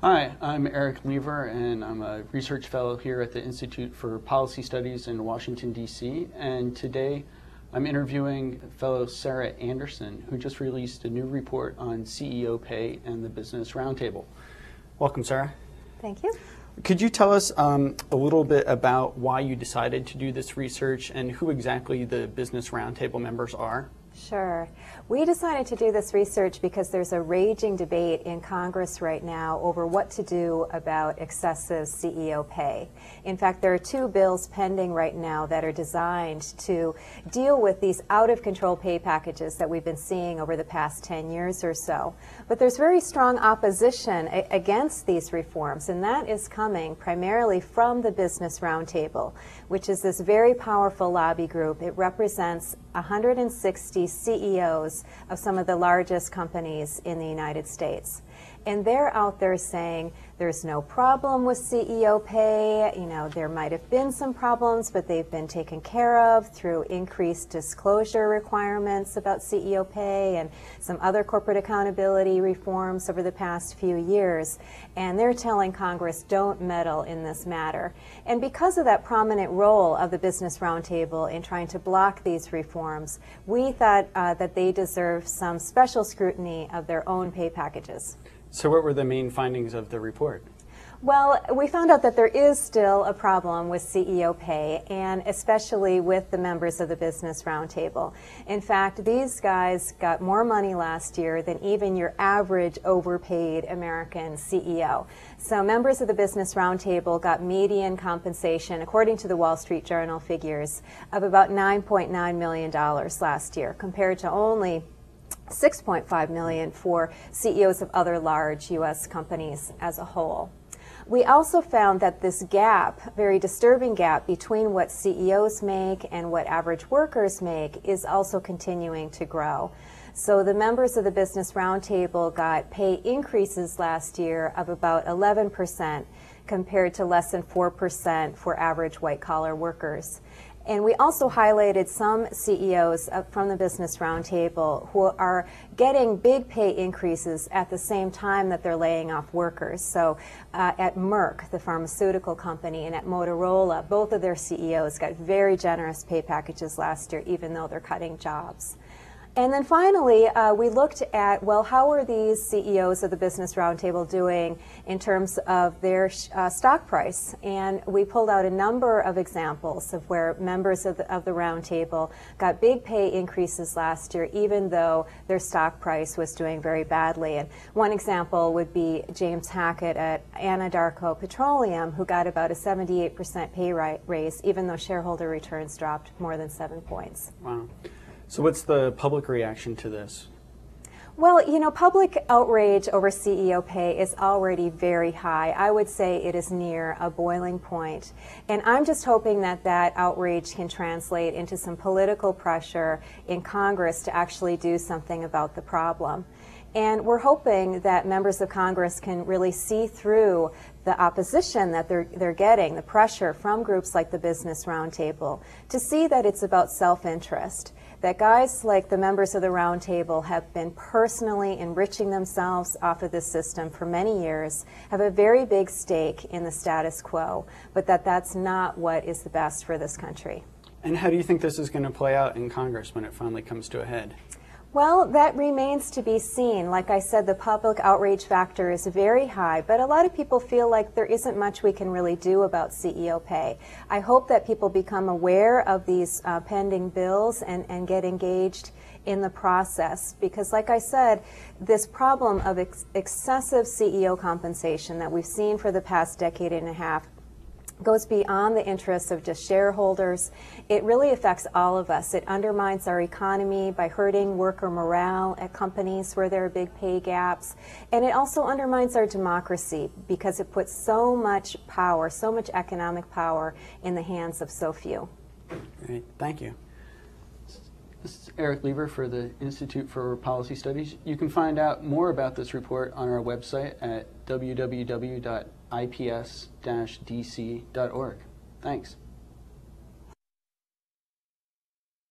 Hi, I'm Eric Lever, and I'm a research fellow here at the Institute for Policy Studies in Washington, D.C. And today I'm interviewing fellow Sarah Anderson, who just released a new report on CEO Pay and the Business Roundtable. Welcome, Sarah. Thank you. Could you tell us a little bit about why you decided to do this research and who exactly the Business Roundtable members are? Sure. We decided to do this research because there's a raging debate in Congress right now over what to do about excessive CEO pay. In fact, there are two bills pending right now that are designed to deal with these out-of-control pay packages that we've been seeing over the past 10 years or so. But there's very strong opposition against these reforms, and that is coming primarily from the Business Roundtable, which is this very powerful lobby group. It represents 160 CEOs of some of the largest companies in the United States. And they're out there saying there's no problem with CEO pay. You know, there might have been some problems, but they've been taken care of through increased disclosure requirements about CEO pay and some other corporate accountability reforms over the past few years. And they're telling Congress, don't meddle in this matter. And because of that prominent role of the Business Roundtable in trying to block these reforms, we thought that they deserve some special scrutiny of their own pay packages. So what were the main findings of the report? Well, we found out that there is still a problem with CEO pay, and especially with the members of the Business Roundtable. In fact, these guys got more money last year than even your average overpaid American CEO. So members of the Business Roundtable got median compensation, according to the Wall Street Journal figures, of about $9.9 million last year, compared to only $6.5 million for CEOs of other large U.S. companies as a whole. We also found that this gap, very disturbing gap, between what CEOs make and what average workers make is also continuing to grow. So the members of the Business Roundtable got pay increases last year of about 11% compared to less than 4% for average white-collar workers. And we also highlighted some CEOs from the Business Roundtable who are getting big pay increases at the same time that they're laying off workers. So at Merck, the pharmaceutical company, and at Motorola, both of their CEOs got very generous pay packages last year, even though they're cutting jobs. And then finally, we looked at, well, how are these CEOs of the Business Roundtable doing in terms of their stock price? And we pulled out a number of examples of where members of the Roundtable got big pay increases last year, even though their stock price was doing very badly. And one example would be James Hackett at Anadarko Petroleum, who got about a 78% pay raise, even though shareholder returns dropped more than 7 points. Wow. So what's the public reaction to this? Well, you know, public outrage over CEO pay is already very high. I would say it is near a boiling point. And I'm just hoping that that outrage can translate into some political pressure in Congress to actually do something about the problem. And we're hoping that members of Congress can really see through the opposition that they're getting, the pressure from groups like the Business Roundtable, to see that it's about self-interest, that guys like the members of the Roundtable have been personally enriching themselves off of this system for many years, have a very big stake in the status quo, but that's not what is the best for this country. And how do you think this is going to play out in Congress when it finally comes to a head? Well, that remains to be seen. Like I said, the public outrage factor is very high, but a lot of people feel like there isn't much we can really do about CEO pay. I hope that people become aware of these pending bills and get engaged in the process, because like I said, this problem of excessive CEO compensation that we've seen for the past decade and a half goes beyond the interests of just shareholders. It really affects all of us. It undermines our economy by hurting worker morale at companies where there are big pay gaps. And it also undermines our democracy because it puts so much power, so much economic power in the hands of so few. Great. Thank you. This is Eric Lever for the Institute for Policy Studies. You can find out more about this report on our website at www.ips-dc.org. Thanks.